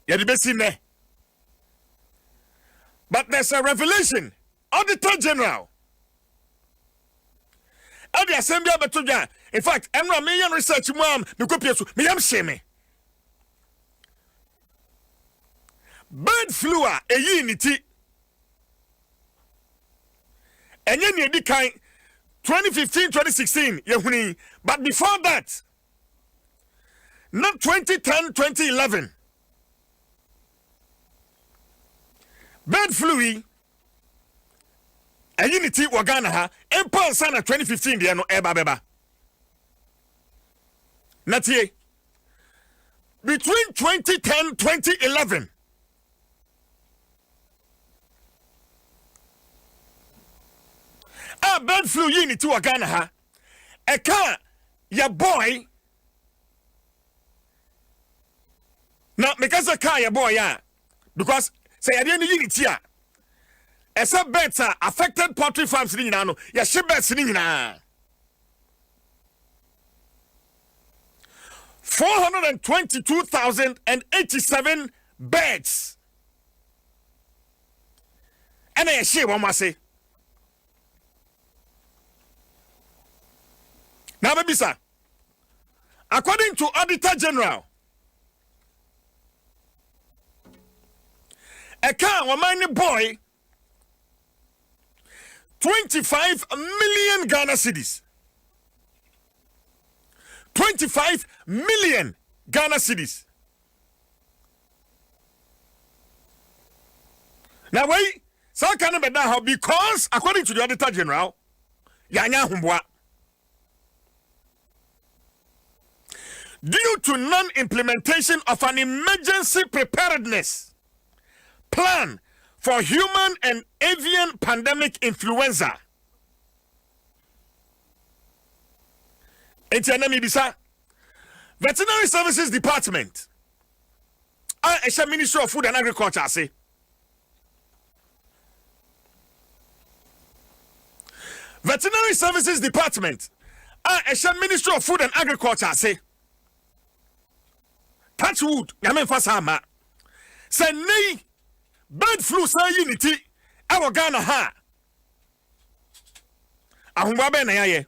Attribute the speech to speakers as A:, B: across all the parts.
A: Yadibesine. But there's a revelation. Auditor General. At the Assembly of Batoja. In fact, I'm not million research mom, the copy me am shame. Bird flu a unity. And yen di kind 2015, 2016, yehuni. But before that, not 2010, 2011. Bird flu a unity wagana ha empire sana 2015 de no eba beba. Natie between 2010 2011 a bird flu unity wagana ha e ka ya boy na because a car ya boy ya because say ya dey unity a esa birds are affected poultry farms ni nyina no ya she birds ni nyina 422,087 birds and I share one must say now baby sir according to Auditor General a car one mining boy 25 million Ghana cedis. 25 million Ghana cedis. Now wait, so can be now because according to the Auditor General, Yanya Humbwa, due to non-implementation of an emergency preparedness plan for human and avian pandemic influenza. Bisa, Veterinary Services Department, Ministry of Food and Agriculture, say, Veterinary Services Department, Ministry of Food and Agriculture, say, touch wood, Yamen Fasama, say, nay. Bird flu sa unity awo Ghana ha ahumba be na yaye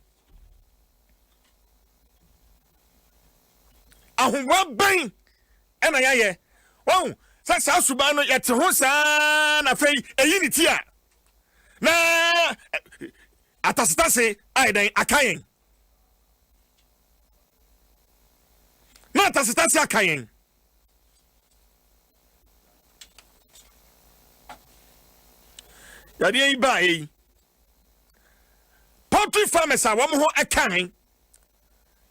A: ahumba ben na yaye oh sa suba no yete ho sa na fei unity a na atasitase ai dan akayen na atasitase akayen yadi buy poultry farmers are one more a canning.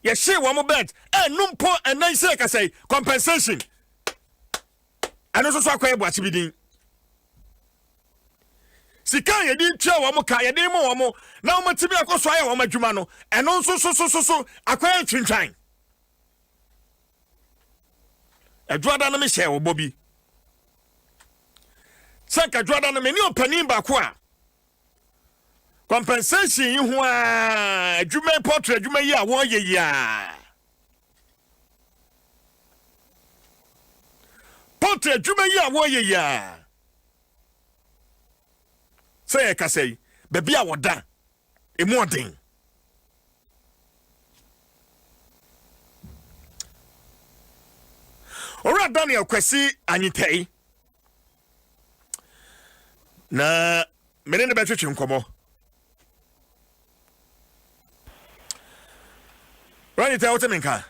A: Yes, she one more bed and numpo and nice I say compensation. And also so quite watch bidding. Sika ye di tia one more car, ye demo one more. Now Matibia go swire one Jumano and also so acquire chin time. A draw down a share Bobby. Saka dwada na meni opanin bakwa compensation yi ho a adwuma portrait adwuma yi a wo ye ya portrait adwuma yi a wo ye ya say ka say bebi a woda emu odin ora Daniel Kwesi Anyitei na mene ne betwe nkomo right tell what menka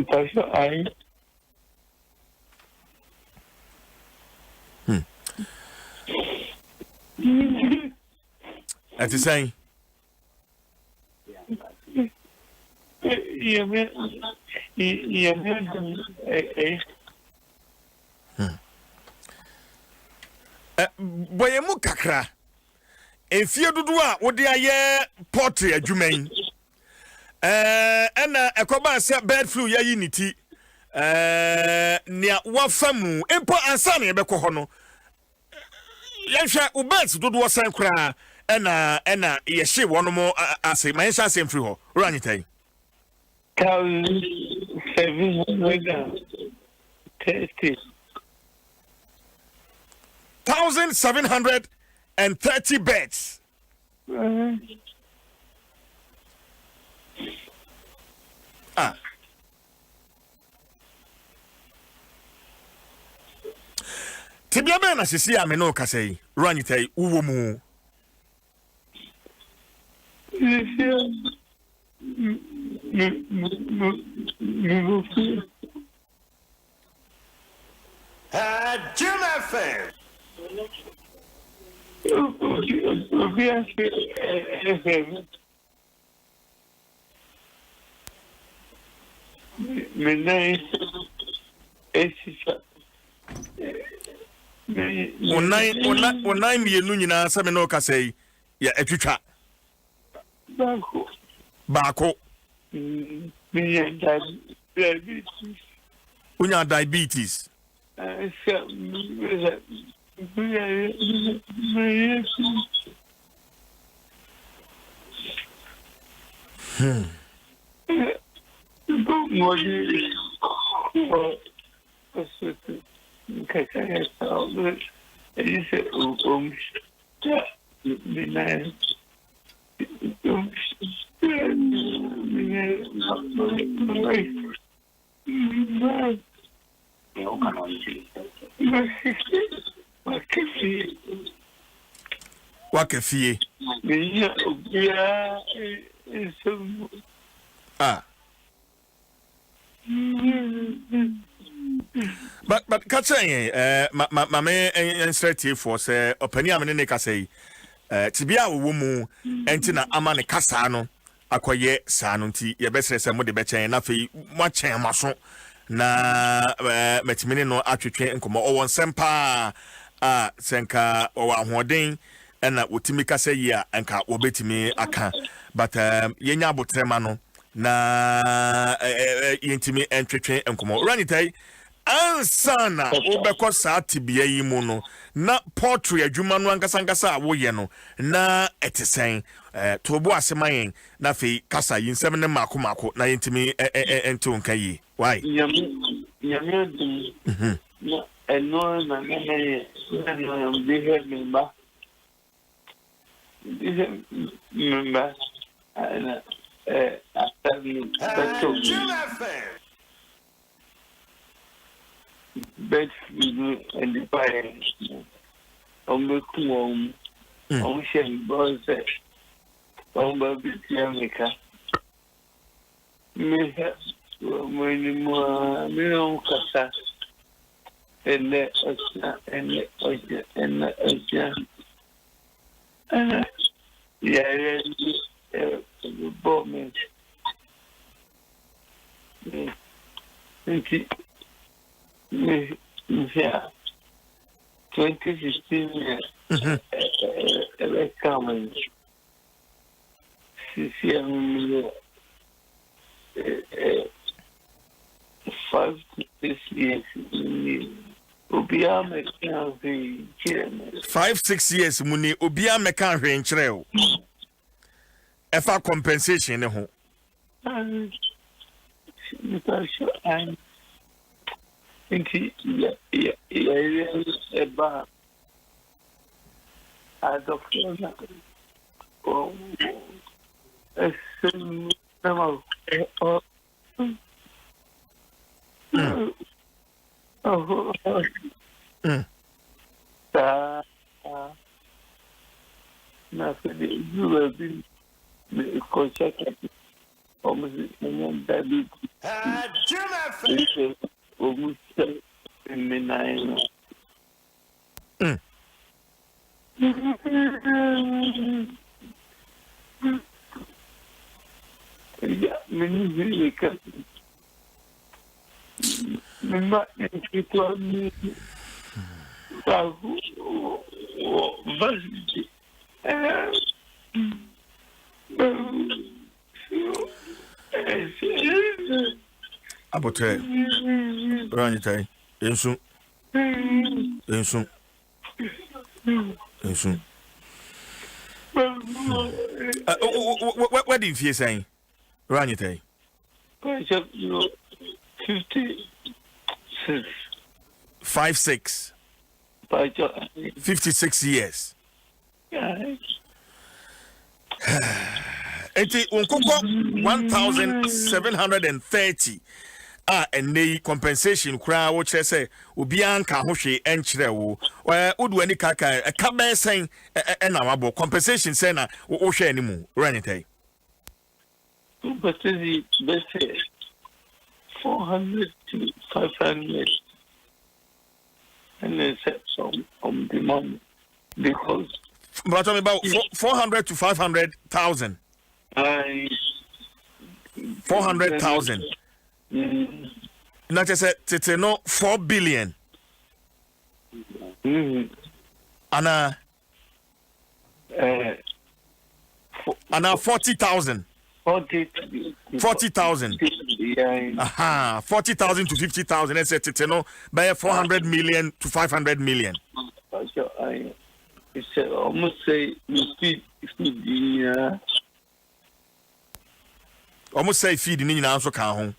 B: Pasha ai
A: At saying boyemu kakra enfie dudu a wode aye portrait adwuman ena ekoba se bird flu ya unity nia wafamu empo ansa na yebekọ ho no yehwe ubirds dudu wasan kra ena yehye wono ase man sha ase mfiri ho ro anyitai
B: 700
A: 1,730 beds. Tibia be na sisi a me no kasa yi Ranitai uwo mu
B: Jim FM.
A: Onai mienu nyina se me no kasa yi ya etwitwa Bako. Unya diabetes. Wakefie. But catch my man straight for say opinion am ne ka say tibia wo mu enti na ama ne kasa no akoye saa no nti ye besere se mo de be chen na fei mo chen maso na metimini no atwetwe nkomo owo nsempa senka owo ahoden na wotimi kasa yi a enka wobetimi aka but yenya abotrema no na yentimi entwetwe nkomo Ranitai ansana obekọ saa tibia yi mu no na portrait adwuma no ankasa woye no na etesen tobo asemayen na fe kasa yinsem ne mako na yentimi ento nka yi why
C: nyame dum na eno na ye na bihe memba ana atami bato bet and the fire on shen boss on baby America me no kasa and bomb 2016 coming. CCM 5 to 6 years. Obia meka hwe chire
A: 5-6 years muni obia meka hwe nchire o efa compensation ne ho
C: because I'm thinking about as of oh nothing you have been contracted almost that almost in midnight. Yeah, many can not people me
A: abotre Ranitai ensu what did you say Ranitai
C: 56
A: 56. 56 years.
C: Yeah.
A: Enti unkoko 1,730 and the compensation kra wo kire say obi anka ho hwe enkyere wo odu ani kaka ka be sen na wabo compensation say na wo hwe animu ranitai
C: But is it 400 to 500 and then set some on the money because
A: but talking about 400 to 500,000 400,000 not just say no 4 billion Anna 40,000 40,000 aha 40,000 to 50,000 let's say it's no by 400 million to 500 million
C: it's almost say feed
A: almost say feed ni nyina so ka ho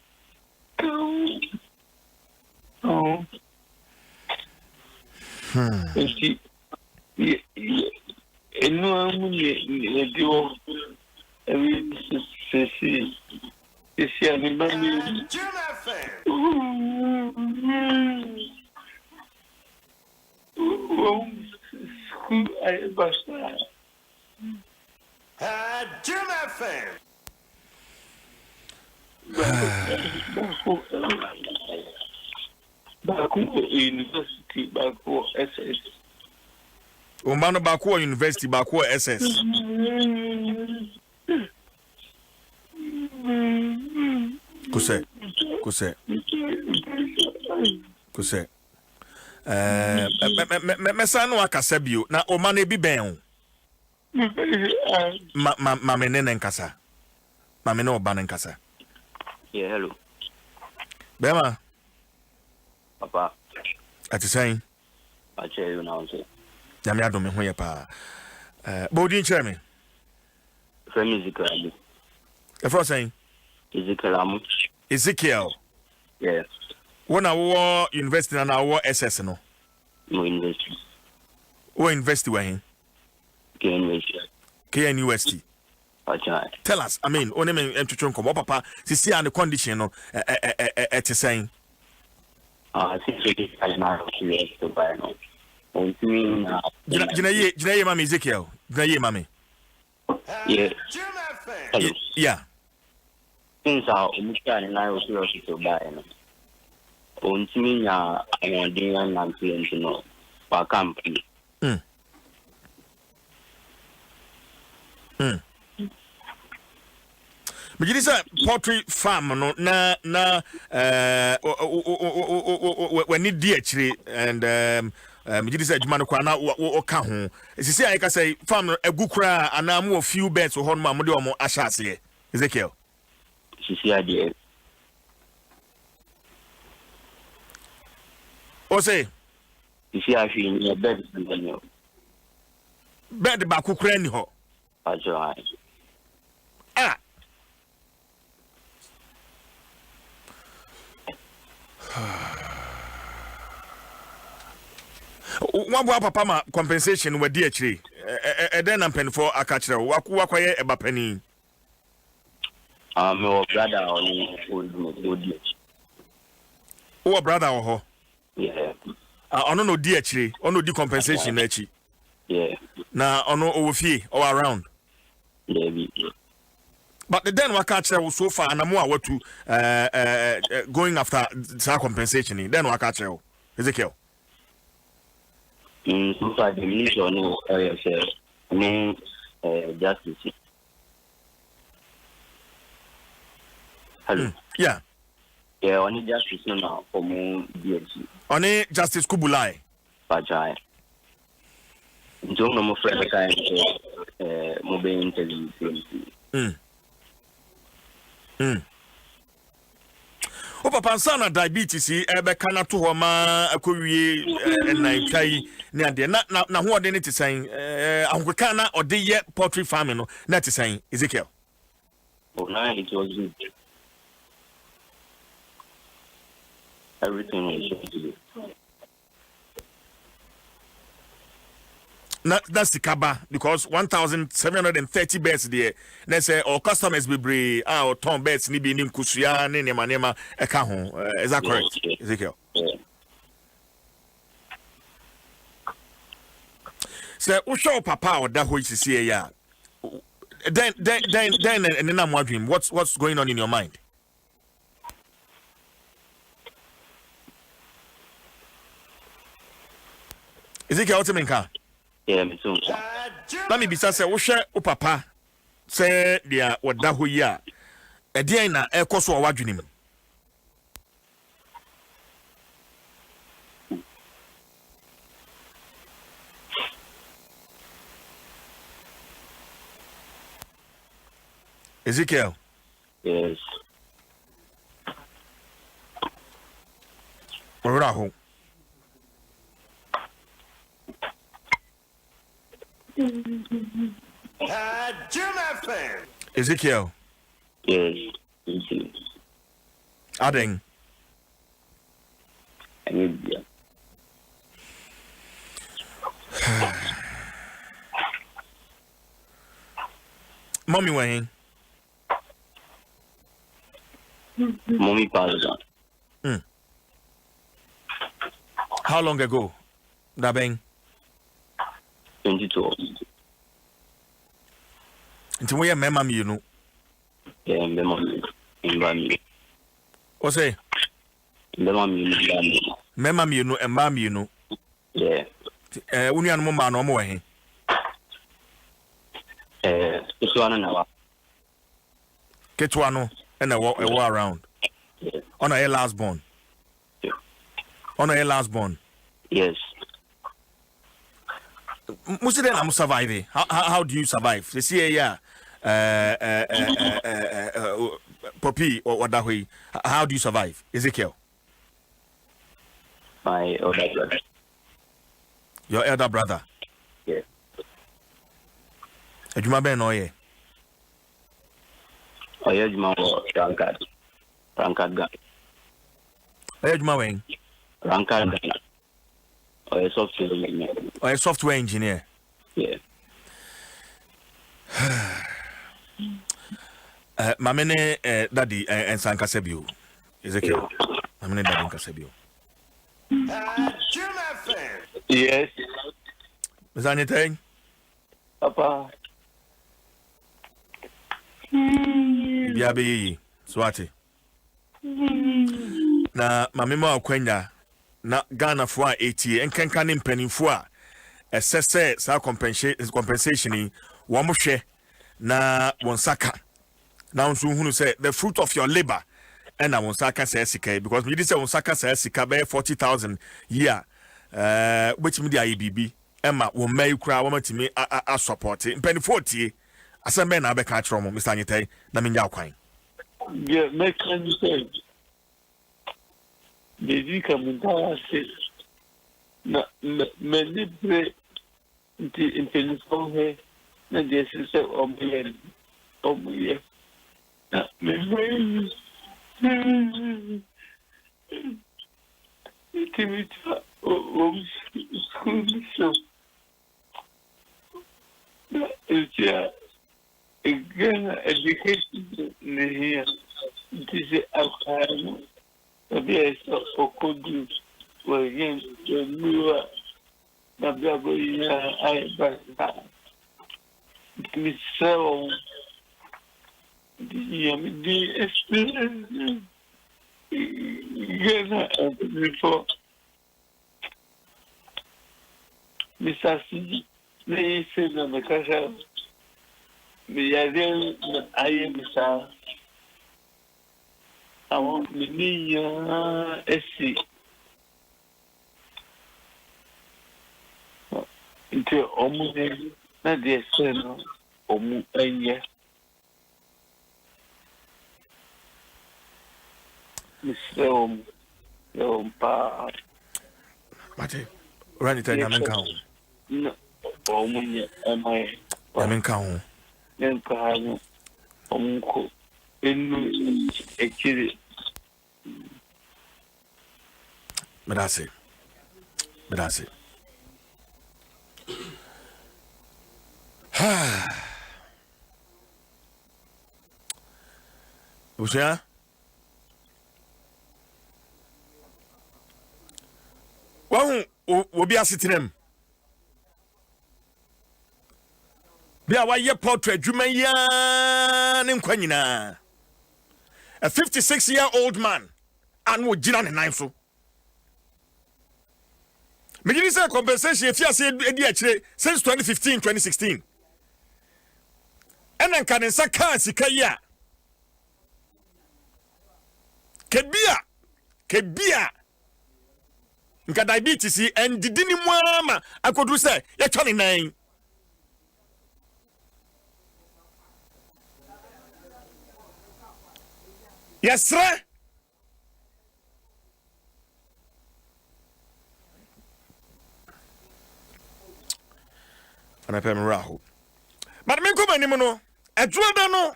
C: University back or SS.
A: Umano baku university baku SS. Kuse. Mesano akasabio na omane bi ben. Ma menene nkasa. Ma menene oba nkasa.
D: Yeah, hello.
A: Bema.
D: Papa.
A: Ati saying.
D: I tell you now, sir.
A: Yami adome ho ye pa. Bodi nkyere me.
D: From Ezekiel.
A: E for saying. Ezekiel.
D: Yes.
A: When I war university and I war SS no.
D: No university.
A: Wo university wa hin? KNUST. Tell us, I mean, only me entwetwe nkom papa, sisi and the condition no to saying.
D: I think it is not to buy no.
A: Jina ye mami Ezekiel. Jina ye mami.
D: Yeah.
A: Yeah.
D: Things are umushani na yo to buy no. Ontimi nya awondin na nti no. Pa company.
A: Mijisa poultry farm no na when need di actually and mijisa adwuma no kwa na o ka ho sisi I ka say farm no agukura ana mo few birds ho no ma mo de omo ahyase Ezekiel
D: sisi ade
A: o say
D: sisi ahwe ni bird no
A: bird ba kukura ni ho
D: ajo
A: ah one boy papa ma compensation we di actually then am pen for akachire wakwaye eba pani
D: my brother on odi
A: o brother o ho
D: yeah
A: ono no di actually ono di compensation na achi
D: yeah
A: na ono ofie or around
D: yeah
A: but the then wakachire so far and mo awatu going after that compensation then wakachire Ezekiel
D: so far the minister no say justice. Hello.
A: Yeah.
D: Yeah, only justice no for mo DH.
A: Only Justice Kubulai.
D: Pajai. Don't know mo friend kind mo be interview.
A: O papa sana diabetes ebe kana to ho ma akowie nan kai ne ade na ho ode ne tisan ahokeka na ode ye poultry farming no na tisan Ezekiel.
D: Oh, now it was good. Everything was good.
A: That's the kaba because 1,730 beds there. Let's say all customers be brave. Our ton beds ni be nim kusuya ni nema eka ho. Is that correct, Ezekiel? So we show papa or that which is here. Then and I'm wondering what's going on in your mind. Ezekiel, what's mean ka?
D: Yeah, me too.
A: Let me be say we share o papa say dia wada ho yi a e na ekoso o wadwunim. Ezekiel.
D: Yes.
A: Ora ho.
B: Adom FM.
A: Ezekiel.
D: Yes.
A: Adom. Mommy Wayne.
D: Mommy passed on.
A: How long ago? Dabeng.
D: 22.
A: Until we are memam you know.
D: Yeah, memam.
A: What's say? Memam you know and mam you know.
D: Yeah.
A: Uni an mama no more.
D: It's one hour.
A: Ketwano and a walk around.
D: Yeah.
A: On a last born.
D: Yeah.
A: On a last born.
D: Yes.
A: Most I'm surviving. How do you survive? They see Poppy or what that way. How do you survive? Ezekiel.
D: My older brother.
A: Your elder brother.
D: Yeah.
A: Ejuma ben oye.
D: Oye Juma Rankad guy.
A: Ejuma wen.
D: Rankad guy. Oye software engineer.
A: Oye software engineer.
D: Yeah.
A: Mamene daddy and Sankasebio. Ezekiel. Mamene daddy Kasebio.
B: Adom FM.
C: Yes,
A: Is that anything?
C: Papa.
A: Biabe Swati. Na mamema okwenya na Ghana for 80 enkenka ne mpanimfo a esese sa compensation wo mo hwe na won saka na nso hunu say the fruit of your labor and won saka say sika because me dey say won saka say sika be 40,000 year which me dey IBB ema won mai kura wo matimi a support mpanimfo tie asembe na be ka kiro mo Mr. Anyitai na me nya kwan.
C: Yeah, make sense. Dedi kamunda se na me libre in penifo he na de se omuye na me timita school na it's again education here this is our yes, Okodu was again the new I but so the experience before Mr. C. They said on the castle, the idea I am Mr. I want the SC into Omu, not the Sen, Omu, and yes, Mr. Pa.
A: Mate, run it and I'm count.
C: No, Omu, am I?
A: I'm count.
C: Then Kahano, Omuko, and actually.
A: But that's it. Usha wahu obi asitinem bia wa ye portrait dwuma ya ne nkwa nyina a 56-year-old man and wo gina ne nan so me give say compensation if you say edi akire since 2015-2016 and then can say kan sika ya kebia nka diabetes and didini mu ama akodu say ye twa ne nan yes sir ana pem raho but me ko mani mu no adwoda no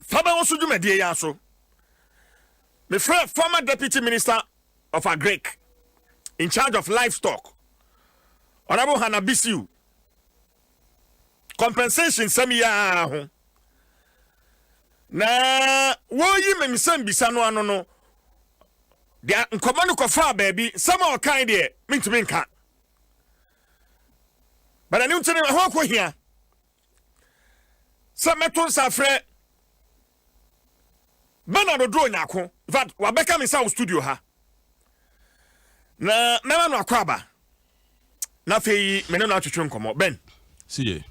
A: Fabɛwɔso dwumadie ya so me friend former deputy minister of agric in charge of livestock Honorable Hannah Bisiu compensation samiya ho na wo yi me misam bisa no ano no dia nkomo no kofa baabi sama o kan de mintumi nka bana ni untene ho akohia sa meton safre bana do draw nyako in fact wa beka me sa studio ha na mema no akwaba na fei me ne no atwetwe nkomo ben
E: CJ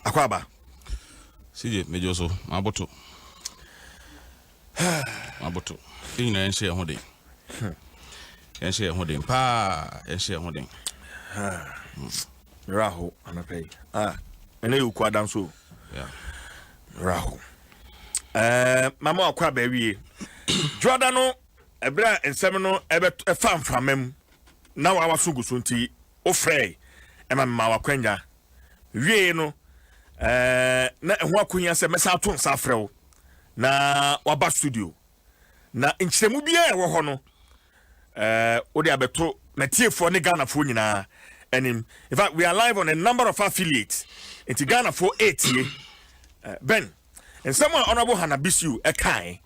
A: akwaba
E: CJ mejoso maboto ina enche hode pa enche hode
A: raho anapay ene yuku adam so
E: yeah
A: raho mama akwaba wie Jordan no ebra ensem no ebe famfamem na wa wasugu so nti ofrey mama wakwanya wie no na ehwo akonya se mesa to nsa frɛw na waba studio na nkyeremu bia ɛwɔ hɔ no odi abeto na tiefo ne Ghana fo nyina enim in fact we are live on a number of affiliates into Ghana for 8 Ben and someone Honorable Hannah Bisiu ekai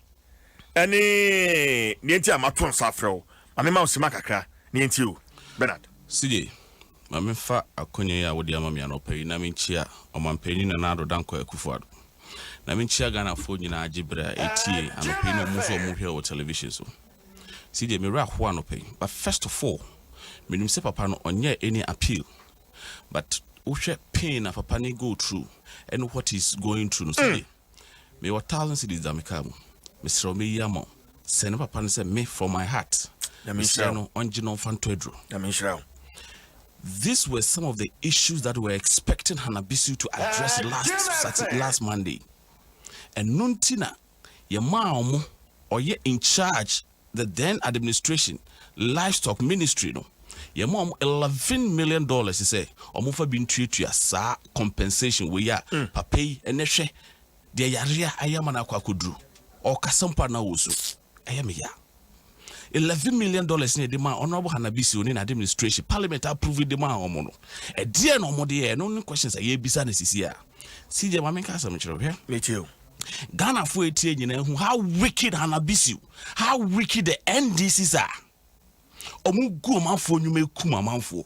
A: eni nienti amato nsa frɛw amema osima kakra nienti o Bernard
E: CJ mame fa akonya ya wodi amamia no pay na menchia omampani na nado danko akufuado na menchia Ghana fo nyina agibra etie anope no mu so mu hwe o television so CJ me ra ho anope but first of all menim se papa no onye any appeal but uhwe pain na papa ni go through and what is going through no CJ me 1000 cedis damekamu me sro me yamo send papa no say me from my heart
A: na me sro
E: no onje no fanto edro
A: na me sro.
E: These were some of the issues that were expecting Hannah Bisiu to address last Monday. And Nuntina, your mom, or ye in charge, the then administration, livestock ministry, no. Your mom, $11 million, he say, or move been treated to your compensation, we are pay and neshe, the yaria ayamana kwakudru, or kasampa na usu, ayamia. $11 million in the man Honorable Hannah Bisiu in administration parliament approved the man omono e dia no mode no questions aye bisa na sisia CJ mama nka asam chiro here
A: me too
E: Ghana fo etie nyina hu how wicked Hannah Bisiu how wicked the NDCs are omu gu manfo nyuma ekum manfo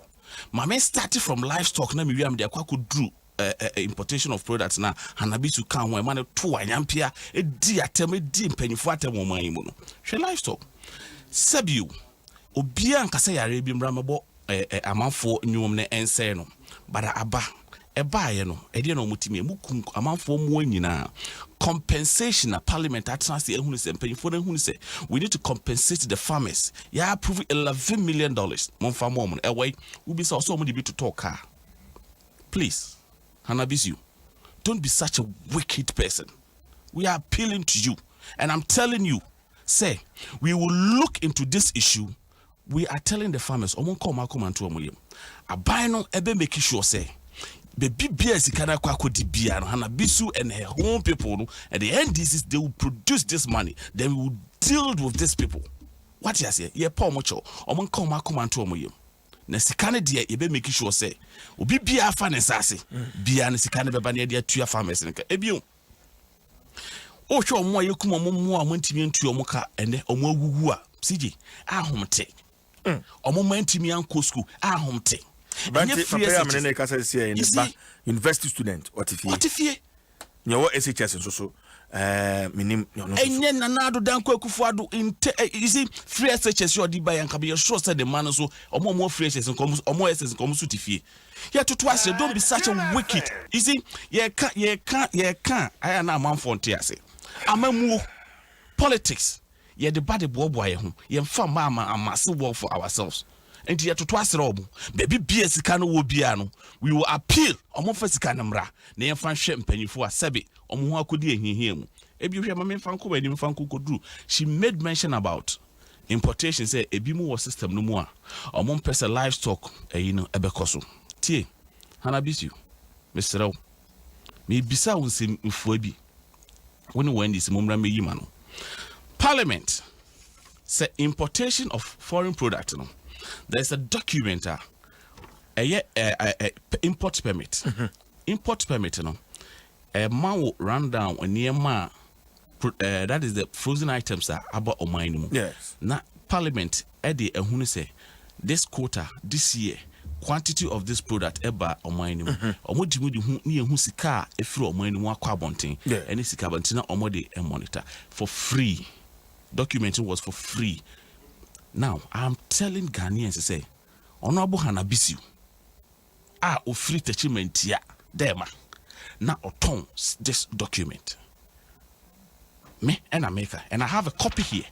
E: mama started from livestock na me wiam de akwa kodru importation of products na Hannah Bisiu kan ho e ma ne to anyampia e di atem e di mpanyifo atem o man mu no hwe livestock Sabiu obia nkasa yare bi mramabo amanfo nyum ne ense no bara aba ebaaye no ede na omutimi emukum amanfo mu anyina compensation na parliament atranse ehunu se mpanyifo na ehunu se we need to compensate the farmers ya approve $11 million monfa mo mo ewai ubi say also mo dey be to talk please Hannah Bisiu don't be such a wicked person we are appealing to you and I'm telling you say we will look into this issue. We are telling the farmers omon come and to omoyem abai no ebe make sure say baby BS kana kwako di bia no Hannah Bisiu and her home people no at the end this they will produce this money then we will deal with these people what you say ye pa omocho omon come and to omoyem na sikane de ebe make sure say obi bia fa ne sase bia ne sikane beba ne de atua farmers nka ebio o hwe omo ayekuma omo a montimi ntu omo ka ene omo agugu a CJ ahomte omo mantimi anko school ahomte
A: banti papa amene na kasa sia ni ba university student otifie nyawo SHS nso minim no
E: enye nanado danko akufuado you see free SHS you di buy and be sure say the man so omo free SHS omo SS nkom so tifie ya to ase don't be such a wicked you see ye can aya na amanfo nte ase amamuo politics ye the body bobo ye ho ye mfa mama amase work for ourselves enti ye to ase robo baby bia sika no wo bia no we will appeal omo fa sika no mra na ye fa hwe mpanyifo asebe omo ho akodi ehihie mu ebi hwe mama mfa nko bani mfa nko kodru. She made mention about importation say ebi mu wo system no mu a omo mpese livestock ebekoso tie hana bisu mesrew me bisa wonsem mfua bi woni wandi se momra meyi ma no parliament say importation of foreign product no there's a document import permit import permit no man will run down near ma that is the frozen items about omani mu.
A: Yes.
E: Na parliament ede ehunu say this quota this year quantity of this product eba omani mu. Omo dimudi hu ne ehu sika efiri omani mu akwa abonten. Any sika abonten na omo de monitor for free. Documenting was for free. Now I'm telling Ghanaians say honorable Hanabisiu ofri attachment ya dema na oton this document me and America and I have a copy here.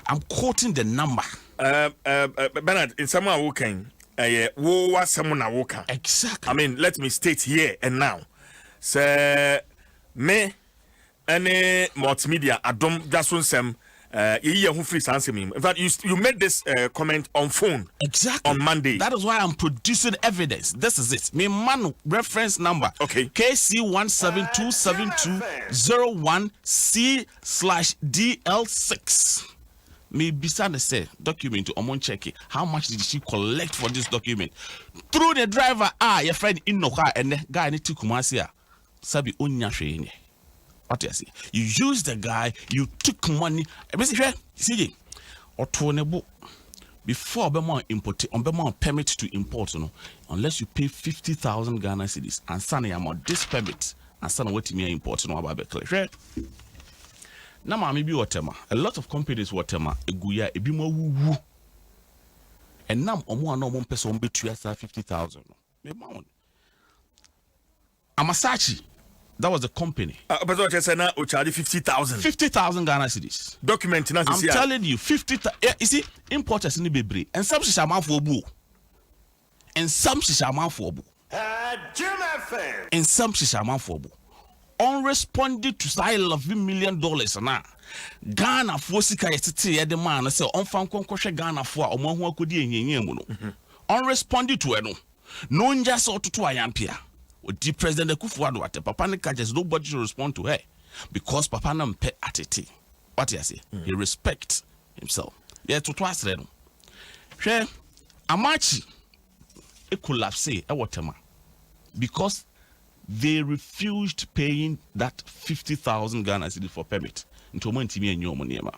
E: I'm quoting the number.
A: Bernard, in someone who can wo was someone who can
E: exactly.
A: I mean, let me state here and now. Say me any multimedia Adom Dwaso Nsem in fact, you made this comment on phone
E: exactly
A: on Monday.
E: That is why I'm producing evidence. This is it. Me man reference number KC1727201C/DL6. Me beside say document to Omon check how much did she collect for this document through the driver. Your friend in no car and the guy need to Kumasi sabi onya hwe. What you see? You use the guy, you took money. See, or before Bema import on Bema permit to import, unless you pay 50,000 Ghana cedis and son amount this permit and son what me import no about clear. Now maybe whatever. A lot of companies whatever eguya ebi mo wu. And now omo no one person be 50,000. Me mount. Amasachi. That was the company.
A: But what you say now, we charge 50,000. 50,000
E: Ghana cedis.
A: Document.
E: I'm telling you, 50,000. You see, importers in the baby, and some shaman for boo, and some shaman for boo, and some shaman for boo. Unresponded to style of $1 million now. Ghana for sika yeti ya the man say on fan konkoshe Ghana for omo hu akodi enyenye mu no. Unresponded to eno. No nja so to ayampia. The President Kufuor at Papa Nika just nobody should respond to her because Papa Nam pe atete. What you say? He respects himself. Yeah, to twice read. Share Amachi a collapse a waterman because they refused paying that 50,000 Ghana cedis for permit into Montimi and Yomoniema.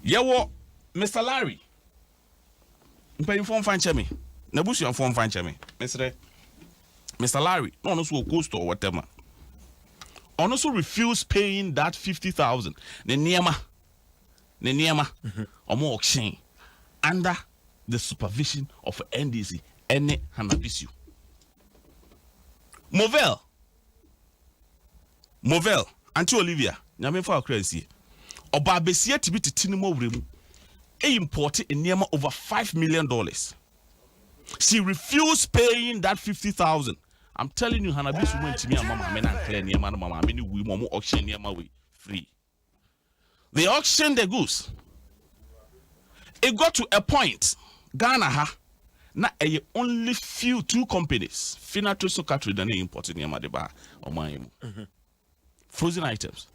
E: Yawo Mr. Larry. Inform Fanchemi. Nabusi on phone Fanchemi. Mr. Larry, no one so cost or whatever. Also refused paying that 50,000. Nenyema, or more auction under the supervision of NDC, Ene Hanabisu. Movel, Auntie Olivia, Nyame for crazy. Oba besia to be to Tinimo Rim, imported in Nema over $5 million. She refused paying that 50,000. I'm telling you, Hanabisu went to me and Mama, I mean, I'm clear near Mama, I mean, we more auction near my way free. They auctioned the goose. It got to a point, Ghana, na only two companies, Finato Sokatri, than importing near Madeba or Maimu. Frozen items.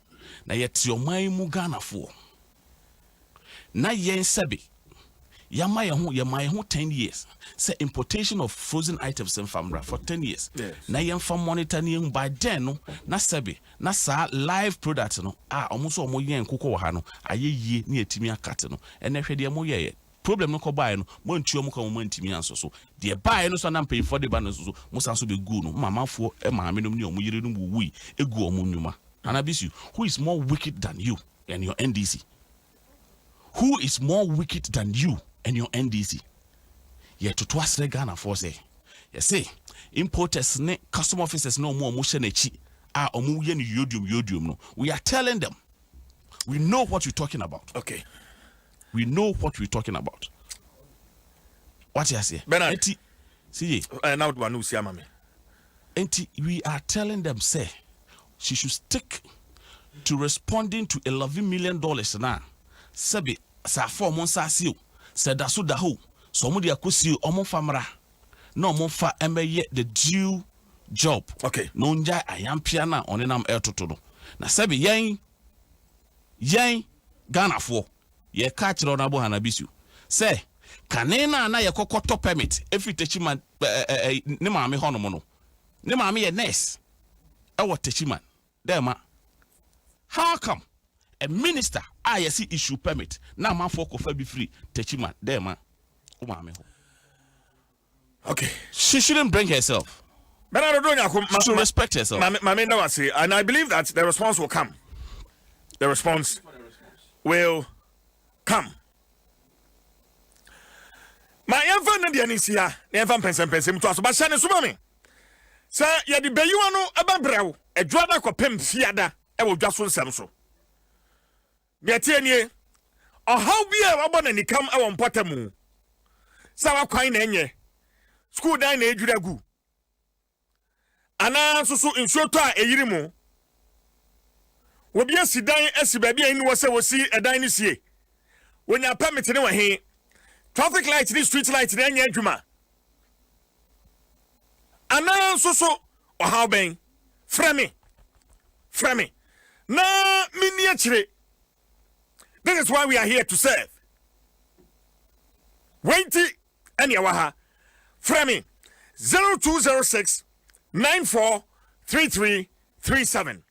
E: Now, yet your Maimu Ghana for. Na yen sebi. Yama yeho 10 years. Say importation of frozen items in Famra for 10 years.
A: Yes.
E: Na yen fam monitor ni by then no na sebe na sa live products no almost omo yen koko wa ha no aye yie na etimi akate no ene hwe de mo ye problem no ko buy no mo ntuo mo kan mo ntimi anso so de buy no so na pay for the ban so mo san so be gu no mamafo e maame no ni omo yire no wuwi egu omo nwuma. Anabisu, who is more wicked than you and your NDC? Who is more wicked than you and your NDC? Ye to twas Ghana for say. You say importers ne custom officers no more motion echi omu ye ni yodium no. We are telling them we know what you're talking about.
A: Okay.
E: We know what we're talking about. What you say?
A: Bernard.
E: See
A: now one who see mama.
E: We are telling them say she should stick to responding to $11 million now. Sebi sa 4 months asio said that so da ho so mo de akosi omo famra na omo fa emeye the due job.
A: Okay.
E: No nja ayampia na onenam etoto no. Na sebi yen Ghana for ye ka kire ona bo hanabisu. Say kanena na ye kokoto permit every techiman ne maame hono mo no. Ne maame ye nurse. Ewo techiman. Dema. How come a minister see issue permit now man for kofa be free techiman dema
A: okay,
E: she shouldn't bring herself,
A: but I don't know,
E: she should respect herself.
A: And I believe that the response will come. The response will come. My infant and the Anisia, the infant pensem to us, but Shannon Sumami. Sir, ya di Bayuano Ababrao, a drama copem fiada, I will just one Samso. Biatienie, or how be a robber and he come our potamu. Sawa quine enye, school dine a judagu. Ana so in shota a yirimo. Will be a sidine as a baby and was a dynasty. When you are permitted away, traffic lights, this street lights, then Yajuma. Ana so or how bang frame na miniature. This is why we are here to serve. Wait any waha frame 0206 943337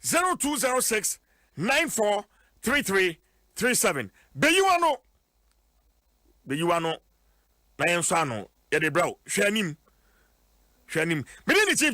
A: 0206 943337. Be you ano na yensano ye de bro hwanim. Me the Chief